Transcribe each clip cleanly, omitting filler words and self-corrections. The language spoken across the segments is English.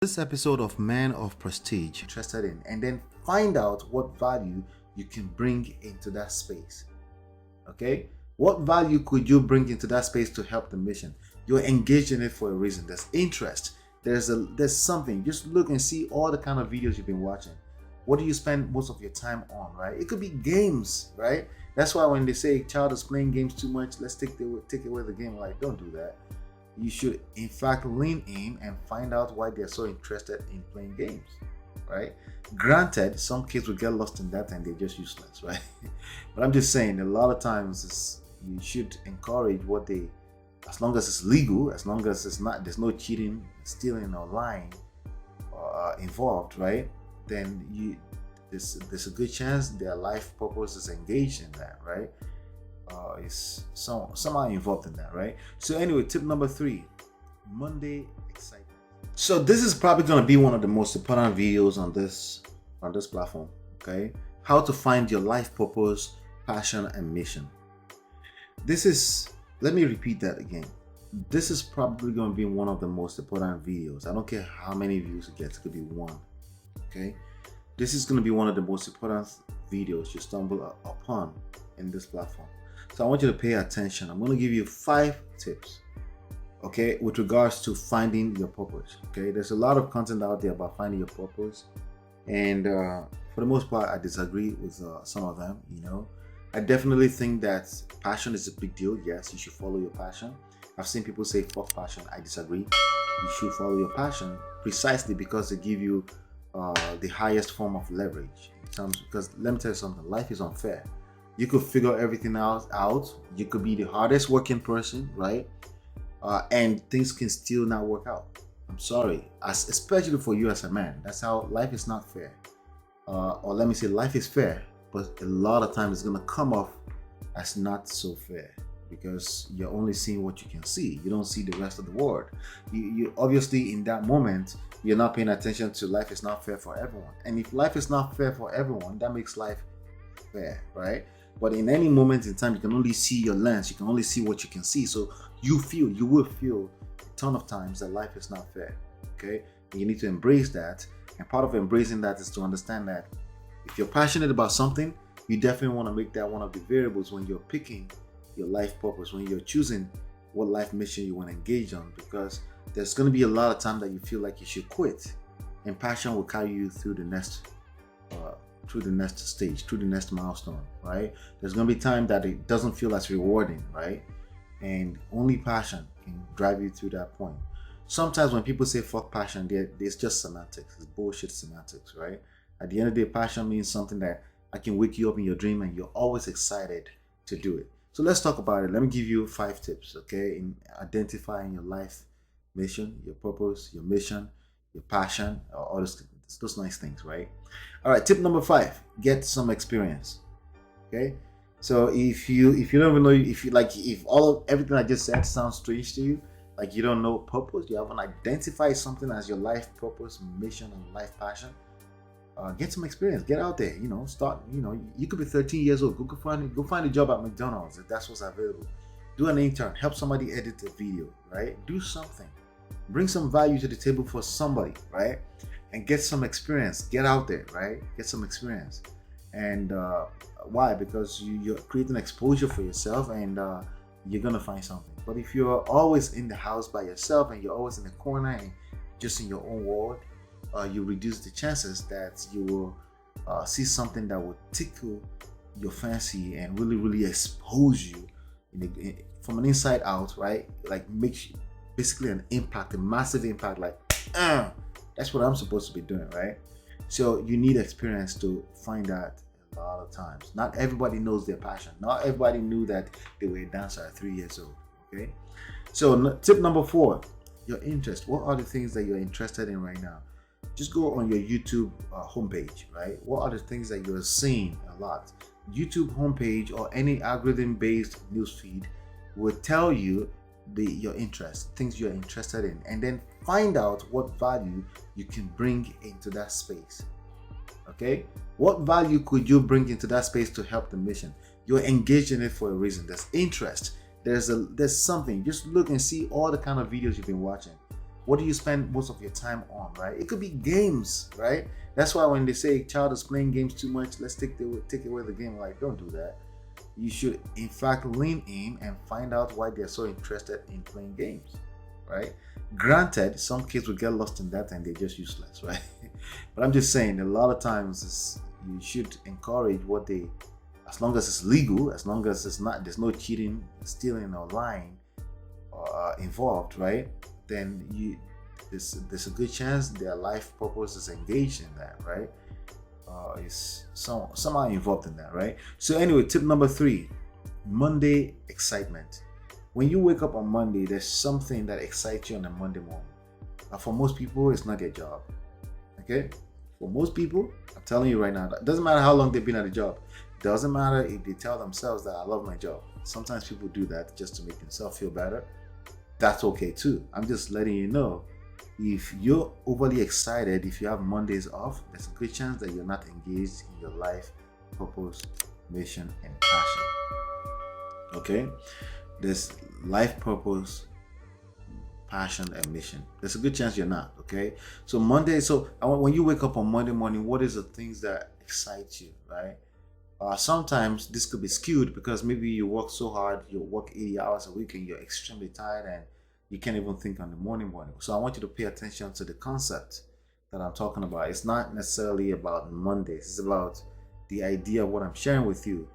This episode of Man of Prestige interested in, and then find out what value you can bring into that space. Okay, what value could you bring into that space to help the mission? You're engaged in it for a reason. There's interest. There's something. Just look and see all the kind of videos you've been watching. What do you spend most of your time on, right? It could be games, right? That's why when they say child is playing games too much, let's take away the game. Like, don't do that. You should in fact lean in and find out why they're so interested in playing games, right? Granted, some kids will get lost in that and they're just useless, right? But I'm just saying, a lot of times you should encourage what they, as long as it's legal, as long as there's no cheating, stealing, or lying involved, right? Then there's a good chance their life purpose is engaged in that, right? Is somehow involved in that, right? So anyway, tip number 3, Monday excitement. So this is probably going to be one of the most important videos on this platform. Okay, how to find your life purpose, passion, and mission. Let me repeat that again. This is probably going to be one of the most important videos. I don't care how many views it gets. It could be one. Okay, this is going to be one of the most important videos you stumble upon in this platform. So I want you to pay attention. I'm going to give you 5 tips, okay, with regards to finding your purpose. Okay, there's a lot of content out there about finding your purpose, and for the most part, I disagree with some of them. I definitely think that passion is a big deal. Yes, you should follow your passion. I've seen people say fuck passion. I disagree. You should follow your passion precisely because they give you the highest form of leverage. Because let me tell you something, life is unfair. You could figure everything out. You could be the hardest working person, right? And things can still not work out. I'm sorry, especially for you as a man. That's how life is not fair. Or let me say, life is fair, but a lot of times it's gonna come off as not so fair because you're only seeing what you can see. You don't see the rest of the world. You obviously in that moment you're not paying attention to life is not fair for everyone. And if life is not fair for everyone, that makes life fair, right? But in any moment in time, you can only see your lens. You can only see what you can see. So you will feel a ton of times that life is not fair. Okay, and you need to embrace that. And part of embracing that is to understand that if you're passionate about something, you definitely want to make that one of the variables when you're picking your life purpose, when you're choosing what life mission you want to engage on, because there's going to be a lot of time that you feel like you should quit, and passion will carry you through the next stage, through the next milestone, right? There's going to be time that it doesn't feel as rewarding, right? And only passion can drive you through that point. Sometimes when people say fuck passion, it's just semantics. It's bullshit semantics, right? At the end of the day, passion means something that I can wake you up in your dream and you're always excited to do it. So let's talk about it. Let me give you 5 tips, okay, in identifying your life mission, your purpose, your mission, your passion, all those nice things, right? All right, tip number 5, get some experience. Okay, so if you don't even know, if everything I just said sounds strange to you, like you don't know purpose, you haven't identified something as your life purpose, mission, and life passion, get some experience, get out there, start, you could be 13 years old, go find a job at McDonald's if that's what's available. Do an intern, help somebody edit a video, right? Do something, bring some value to the table for somebody, right? And get some experience. Get out there, right? Get some experience. And why? Because you're creating exposure for yourself, and you're gonna find something. But if you're always in the house by yourself and you're always in the corner and just in your own world, you reduce the chances that you will see something that will tickle your fancy and really, really expose you from an inside out, right? Like makes you basically an impact, a massive impact. Like, that's what I'm supposed to be doing, right? So you need experience to find that a lot of times. Not everybody knows their passion. Not everybody knew that they were a dancer at 3 years old, okay? So tip number 4, your interest. What are the things that you're interested in right now? Just go on your YouTube homepage, right? What are the things that you're seeing a lot? YouTube homepage or any algorithm-based newsfeed will tell you your interest, things you're interested in, and then find out what value you can bring into that space. Okay, what value could you bring into that space to help the mission? You're engaged in it for a reason. There's interest. There's something. Just look and see all the kind of videos you've been watching. What do you spend most of your time on, right? It could be games, right? That's why when they say a child is playing games too much, let's take away the game. Like, don't do that. You should, in fact, lean in and find out why they're so interested in playing games, right? Granted, some kids will get lost in that and they're just useless, right? But I'm just saying, a lot of times you should encourage what they, as long as it's legal, as long as it's not, there's no cheating, stealing, or lying involved, right? Then there's a good chance their life purpose is engaged in that, right? Is somehow involved in that, right? So anyway, tip number 3, Monday excitement. When you wake up on Monday, there's something that excites you on a Monday morning. For most people, it's not their job. Okay? For most people, I'm telling you right now, it doesn't matter how long they've been at a job. It doesn't matter if they tell themselves that I love my job. Sometimes people do that just to make themselves feel better. That's okay too. I'm just letting you know, if you're overly excited, if you have Mondays off, there's a good chance that you're not engaged in your life, purpose, mission, and passion. Okay? There's life purpose, passion, and mission. There's a good chance you're not. Okay? So Monday, when you wake up on Monday morning, what is the things that excite you, right? Sometimes this could be skewed because maybe you work so hard, you work 80 hours a week and you're extremely tired and you can't even think on the morning. So I want you to pay attention to the concept that I'm talking about. It's not necessarily about Mondays. It's about the idea of what I'm sharing with you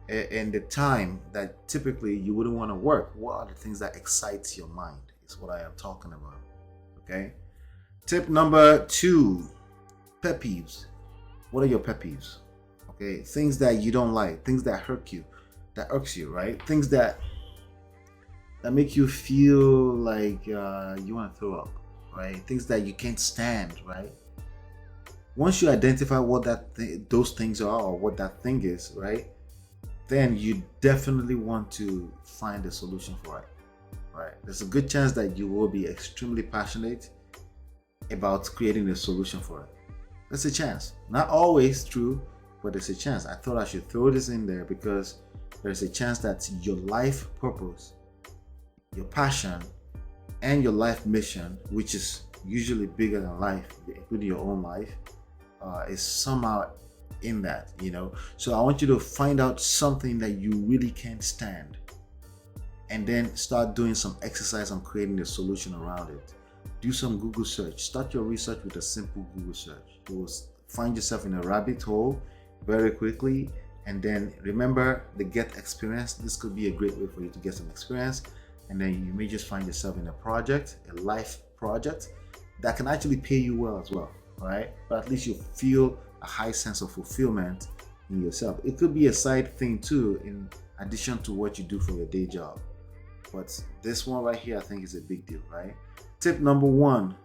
and the time that typically you wouldn't want to work. What are the things that excites your mind is what I am talking about. Okay. Tip number 2, pet peeves. What are your pet peeves? Okay, things that you don't like, things that hurt you, that irks you, right? Things that make you feel like you want to throw up, right? Things that you can't stand, right? Once you identify what those things are or what that thing is, right? Then you definitely want to find a solution for it, right? There's a good chance that you will be extremely passionate about creating a solution for it. There's a chance. Not always true, but there's a chance. I thought I should throw this in there because there's a chance that your life purpose, your passion, and your life mission, which is usually bigger than life, including your own life, is somehow in that, So I want you to find out something that you really can't stand and then start doing some exercise on creating a solution around it. Do some Google search. Start your research with a simple Google search. You will find yourself in a rabbit hole very quickly, and then remember the get experience. This could be a great way for you to get some experience, and then you may just find yourself in a life project that can actually pay you well as well, right? But at least you feel a high sense of fulfillment in yourself. It could be a side thing too, in addition to what you do for your day job. But this one right here, I think, is a big deal, right? Tip number 1,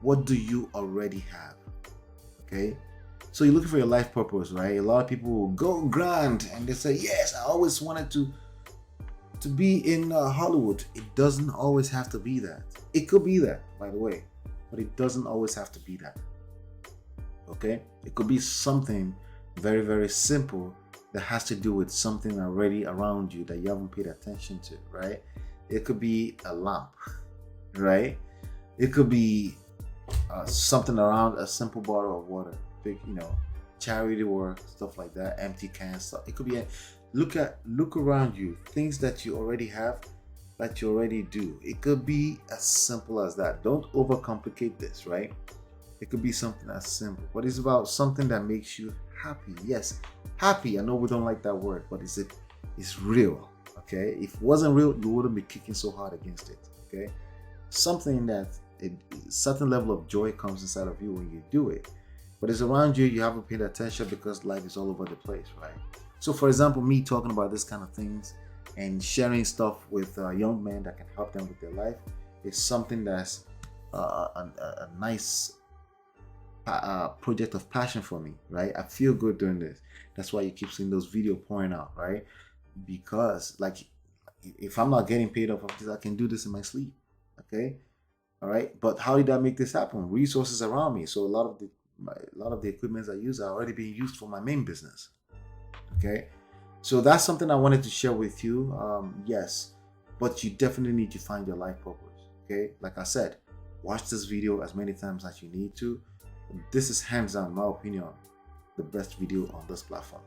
what do you already have? Okay? So you're looking for your life purpose, right? A lot of people will go grand and they say, yes, I always wanted to be in Hollywood. It doesn't always have to be that. It could be that, by the way, but it doesn't always have to be that. Okay? It could be something very, very simple that has to do with something already around you that you haven't paid attention to, right? It could be a lamp, right? It could be something around a simple bottle of water, big, charity work, stuff like that, empty cans stuff. It could be look around you, things that you already have, that you already do. It could be as simple as that. Don't overcomplicate this, right? It could be something as simple, but it's about something that makes you happy. Yes, happy. I know we don't like that word, but it's real. Okay, if it wasn't real, you wouldn't be kicking so hard against it. Okay, something that a certain level of joy comes inside of you when you do it, but it's around you. You haven't paid attention because life is all over the place, right? So, for example, me talking about this kind of things and sharing stuff with young men that can help them with their life is something that's a nice project of passion for me, right? I feel good doing this. That's why you keep seeing those videos pouring out, right? Because if I'm not getting paid off of this, I can do this in my sleep. Okay, all right. But how did I make this happen? Resources around me. So a lot of the equipment I use are already being used for my main business. Okay, so that's something I wanted to share with you. Yes, but you definitely need to find your life purpose. Okay, like I said, Watch this video as many times as you need to. This is hands down, in my opinion, the best video on this platform.